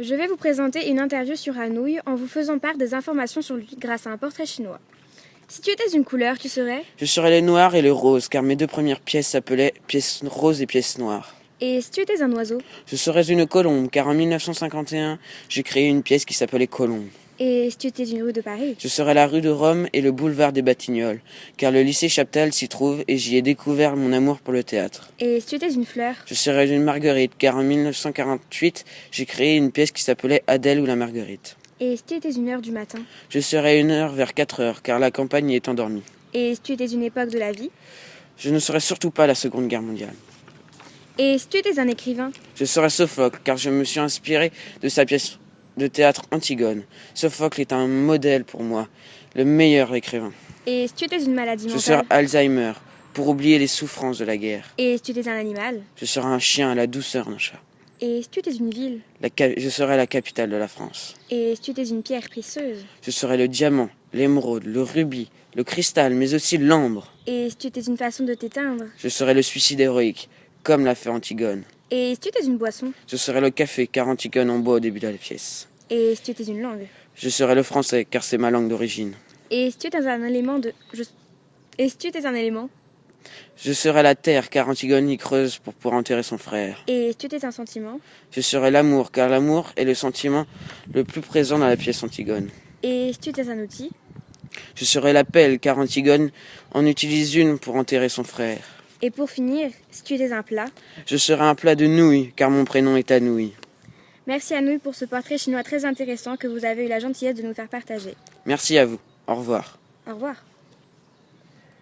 Je vais vous présenter une interview sur Anouilh en vous faisant part des informations sur lui grâce à un portrait chinois. Si tu étais une couleur, tu serais? Je serais le noir et le rose, car mes deux premières pièces s'appelaient pièces roses et pièces noires. Et si tu étais un oiseau? Je serais une colombe, car en 1951, j'ai créé une pièce qui s'appelait Colombe. Et si tu étais une rue de Paris? Je serais la rue de Rome et le boulevard des Batignolles, car le lycée Chaptal s'y trouve et j'y ai découvert mon amour pour le théâtre. Et si tu étais une fleur? Je serais une marguerite, car en 1948, j'ai créé une pièce qui s'appelait Adèle ou la Marguerite. Et si tu étais une heure du matin? Je serais une heure vers 4 heures, car la campagne y est endormie. Et si tu étais une époque de la vie? Je ne serais surtout pas la Seconde Guerre mondiale. Et si tu étais un écrivain? Je serais Sophocle, car je me suis inspiré de sa pièce de théâtre Antigone. Sophocle est un modèle pour moi, le meilleur écrivain. Et si tu étais une maladie Je mentale? serais Alzheimer, pour oublier les souffrances de la guerre. Et si tu étais un animal? Je serais un chien à la douceur d'un chat. Et si tu étais une ville? Je serais la capitale de la France. Et si tu étais une pierre précieuse? Je serais le diamant, l'émeraude, le rubis, le cristal, mais aussi l'ambre. Et si tu étais une façon de t'éteindre? Je serais le suicide héroïque, comme l'a fait Antigone. Et si tu étais une boisson? Je serais le café, car Antigone en boit au début de la pièce. Et si tu étais une langue? Je serais le français, car c'est ma langue d'origine. Et si tu étais un élément Et si tu étais un élément? Je serais la terre, car Antigone y creuse pour pouvoir enterrer son frère. Et si tu étais un sentiment? Je serais l'amour, car l'amour est le sentiment le plus présent dans la pièce Antigone. Et si tu étais un outil? Je serais la pelle, car Antigone en utilise une pour enterrer son frère. Et pour finir, si tu étais un plat? Je serais un plat de nouilles, car mon prénom est Anouilh. Merci Anouilh pour ce portrait chinois très intéressant que vous avez eu la gentillesse de nous faire partager. Merci à vous. Au revoir. Au revoir.